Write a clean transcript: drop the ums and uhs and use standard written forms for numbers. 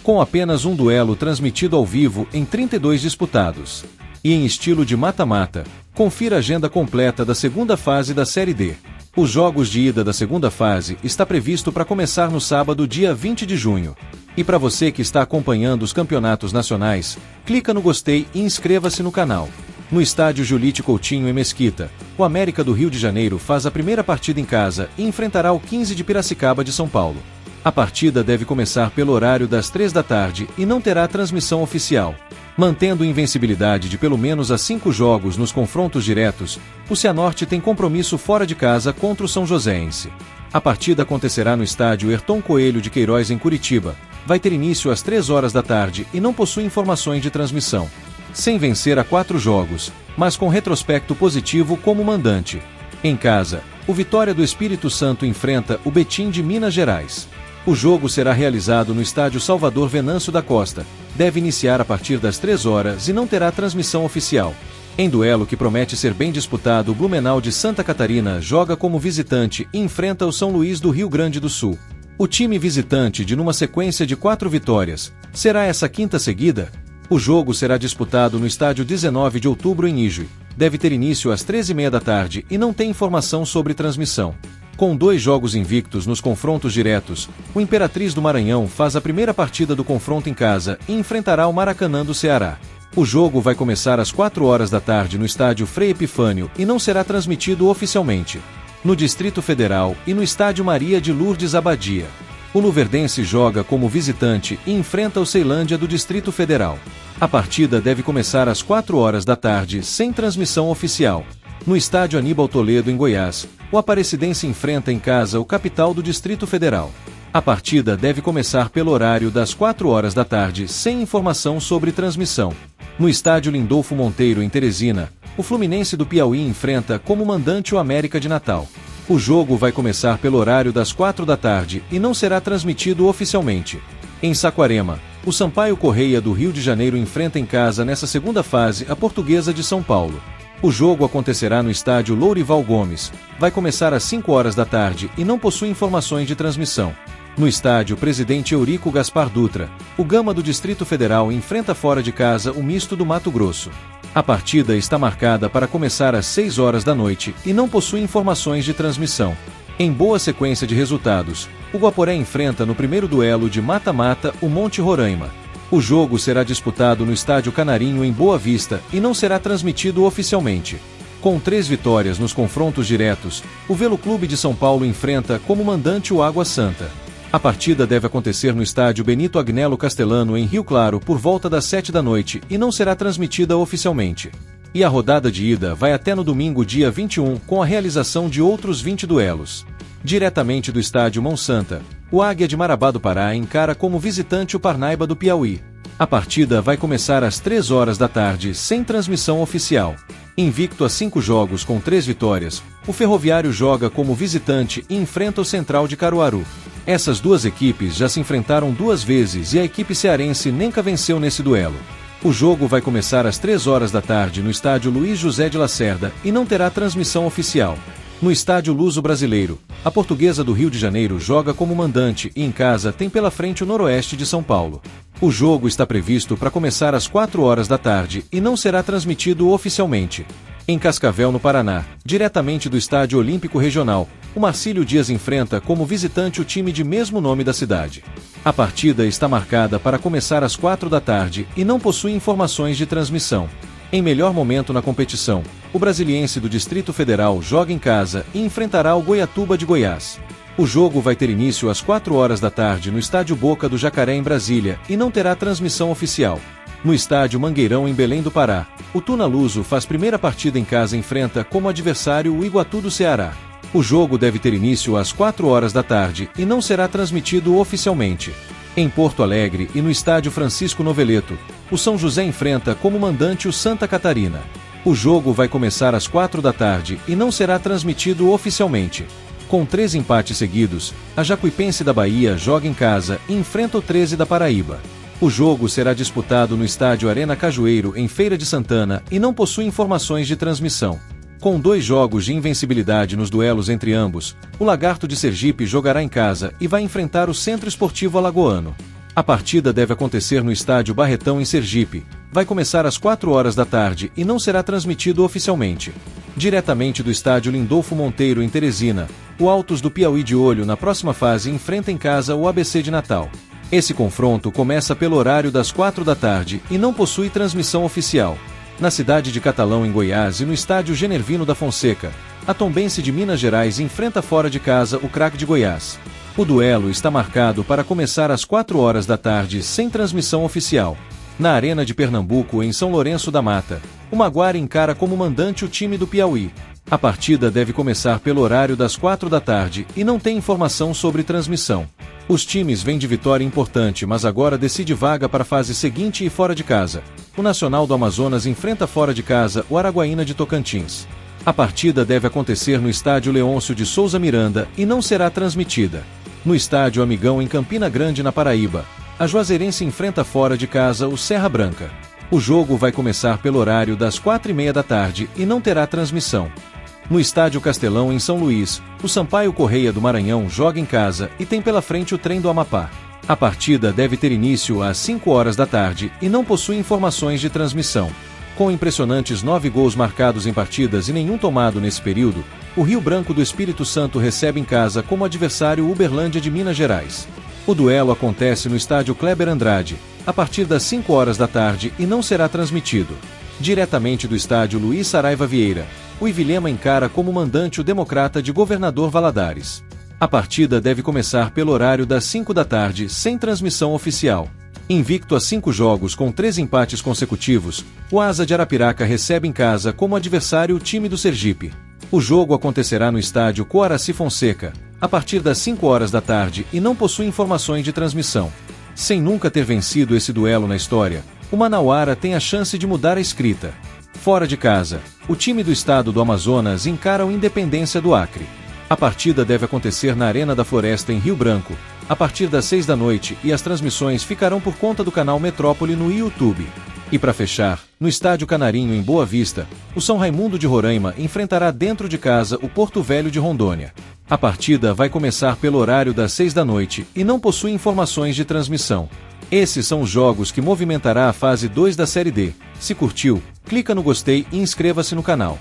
com apenas um duelo transmitido ao vivo em 32 disputados. E em estilo de mata-mata, confira a agenda completa da segunda fase da Série D. Os jogos de ida da segunda fase está previsto para começar no sábado, dia 20 de junho. E para você que está acompanhando os campeonatos nacionais, clica no gostei e inscreva-se no canal. No estádio Julite Coutinho em Mesquita, o América do Rio de Janeiro faz a primeira partida em casa e enfrentará o 15 de Piracicaba de São Paulo. A partida deve começar pelo horário das 3 da tarde e não terá transmissão oficial. Mantendo invencibilidade de pelo menos 5 jogos nos confrontos diretos, o Cianorte tem compromisso fora de casa contra o São Joséense. A partida acontecerá no estádio Ayrton Coelho de Queiroz em Curitiba, vai ter início às 3 horas da tarde e não possui informações de transmissão. Sem vencer há 4 jogos, mas com retrospecto positivo como mandante. Em casa, o Vitória do Espírito Santo enfrenta o Betim de Minas Gerais. O jogo será realizado no estádio Salvador Venâncio da Costa, deve iniciar a partir das 3 horas e não terá transmissão oficial. Em duelo que promete ser bem disputado, o Blumenau de Santa Catarina joga como visitante e enfrenta o São Luís do Rio Grande do Sul. O time visitante de numa sequência de 4 vitórias, será essa quinta seguida? O jogo será disputado no estádio 19 de outubro em Ijuí, deve ter início às 13h30 da tarde e não tem informação sobre transmissão. Com 2 jogos invictos nos confrontos diretos, o Imperatriz do Maranhão faz a primeira partida do confronto em casa e enfrentará o Maracanã do Ceará. O jogo vai começar às 4 horas da tarde no estádio Frei Epifânio e não será transmitido oficialmente. No Distrito Federal e no estádio Maria de Lourdes Abadia. O Luverdense joga como visitante e enfrenta o Ceilândia do Distrito Federal. A partida deve começar às 4 horas da tarde sem transmissão oficial. No estádio Aníbal Toledo em Goiás, o Aparecidense enfrenta em casa o Capital do Distrito Federal. A partida deve começar pelo horário das 4 horas da tarde sem informação sobre transmissão. No estádio Lindolfo Monteiro em Teresina, o Fluminense do Piauí enfrenta como mandante o América de Natal. O jogo vai começar pelo horário das 4 da tarde e não será transmitido oficialmente. Em Saquarema, o Sampaio Correia do Rio de Janeiro enfrenta em casa nessa segunda fase a Portuguesa de São Paulo. O jogo acontecerá no estádio Lourival Gomes, vai começar às 5 horas da tarde e não possui informações de transmissão. No estádio Presidente Eurico Gaspar Dutra, o Gama do Distrito Federal enfrenta fora de casa o Misto do Mato Grosso. A partida está marcada para começar às 6 horas da noite e não possui informações de transmissão. Em boa sequência de resultados, o Guaporé enfrenta no primeiro duelo de mata-mata o Monte Roraima. O jogo será disputado no estádio Canarinho em Boa Vista e não será transmitido oficialmente. Com 3 vitórias nos confrontos diretos, o Velo Clube de São Paulo enfrenta como mandante o Água Santa. A partida deve acontecer no estádio Benito Agnello Castelano em Rio Claro por volta das 7 da noite e não será transmitida oficialmente. E a rodada de ida vai até no domingo, dia 21, com a realização de outros 20 duelos. Diretamente do estádio Mão Santa, o Águia de Marabá do Pará encara como visitante o Parnaíba do Piauí. A partida vai começar às 3 horas da tarde sem transmissão oficial. Invicto a 5 jogos com 3 vitórias, o Ferroviário joga como visitante e enfrenta o Central de Caruaru. Essas 2 equipes já se enfrentaram 2 vezes e a equipe cearense nunca venceu nesse duelo. O jogo vai começar às 3 horas da tarde no estádio Luiz José de Lacerda e não terá transmissão oficial. No estádio Luso Brasileiro, a Portuguesa do Rio de Janeiro joga como mandante e em casa tem pela frente o Noroeste de São Paulo. O jogo está previsto para começar às 4 horas da tarde e não será transmitido oficialmente. Em Cascavel, no Paraná, diretamente do Estádio Olímpico Regional, o Marcílio Dias enfrenta como visitante o time de mesmo nome da cidade. A partida está marcada para começar às 4 da tarde e não possui informações de transmissão. Em melhor momento na competição, o Brasiliense do Distrito Federal joga em casa e enfrentará o Goiatuba de Goiás. O jogo vai ter início às 4 horas da tarde no estádio Boca do Jacaré em Brasília e não terá transmissão oficial. No estádio Mangueirão em Belém do Pará, o Tuna Luso faz primeira partida em casa e enfrenta como adversário o Iguatu do Ceará. O jogo deve ter início às 4 horas da tarde e não será transmitido oficialmente. Em Porto Alegre e no estádio Francisco Noveleto, o São José enfrenta como mandante o Santa Catarina. O jogo vai começar às 4 da tarde e não será transmitido oficialmente. Com 3 empates seguidos, a Jacuipense da Bahia joga em casa e enfrenta o 13 da Paraíba. O jogo será disputado no estádio Arena Cajueiro em Feira de Santana e não possui informações de transmissão. Com 2 jogos de invencibilidade nos duelos entre ambos, o Lagarto de Sergipe jogará em casa e vai enfrentar o Centro Esportivo Alagoano. A partida deve acontecer no estádio Barretão em Sergipe. Vai começar às 4 horas da tarde e não será transmitido oficialmente. Diretamente do estádio Lindolfo Monteiro em Teresina, o Altos do Piauí de olho na próxima fase enfrenta em casa o ABC de Natal. Esse confronto começa pelo horário das 4 da tarde e não possui transmissão oficial. Na cidade de Catalão, em Goiás, e no estádio Genervino da Fonseca, a Tombense de Minas Gerais enfrenta fora de casa o Craque de Goiás. O duelo está marcado para começar às 4 horas da tarde sem transmissão oficial. Na Arena de Pernambuco, em São Lourenço da Mata, o Maguari encara como mandante o time do Piauí. A partida deve começar pelo horário das 4 da tarde e não tem informação sobre transmissão. Os times vêm de vitória importante, mas agora decide vaga para a fase seguinte e fora de casa. O Nacional do Amazonas enfrenta fora de casa o Araguaína de Tocantins. A partida deve acontecer no estádio Leôncio de Souza Miranda e não será transmitida. No estádio Amigão em Campina Grande, na Paraíba, a Juazeirense enfrenta fora de casa o Serra Branca. O jogo vai começar pelo horário das 4h30 da tarde e não terá transmissão. No estádio Castelão, em São Luís, o Sampaio Correia do Maranhão joga em casa e tem pela frente o Trem do Amapá. A partida deve ter início às 5 horas da tarde e não possui informações de transmissão. Com impressionantes 9 gols marcados em partidas e nenhum tomado nesse período, o Rio Branco do Espírito Santo recebe em casa como adversário o Uberlândia de Minas Gerais. O duelo acontece no estádio Kleber Andrade, a partir das 5 horas da tarde e não será transmitido. Diretamente do estádio Luiz Saraiva Vieira, o Ivilema encara como mandante o Democrata de Governador Valadares. A partida deve começar pelo horário das 5 da tarde, sem transmissão oficial. Invicto a 5 jogos com 3 empates consecutivos, o Asa de Arapiraca recebe em casa como adversário o time do Sergipe. O jogo acontecerá no estádio Coaraci Fonseca, a partir das 5 horas da tarde e não possui informações de transmissão. Sem nunca ter vencido esse duelo na história, o Manauara tem a chance de mudar a escrita. Fora de casa, o time do estado do Amazonas encara o Independência do Acre. A partida deve acontecer na Arena da Floresta em Rio Branco, a partir das 6 da noite, e as transmissões ficarão por conta do canal Metrópole no YouTube. E para fechar, no estádio Canarinho em Boa Vista, o São Raimundo de Roraima enfrentará dentro de casa o Porto Velho de Rondônia. A partida vai começar pelo horário das 6 da noite e não possui informações de transmissão. Esses são os jogos que movimentará a fase 2 da Série D. Se curtiu, clica no gostei e inscreva-se no canal.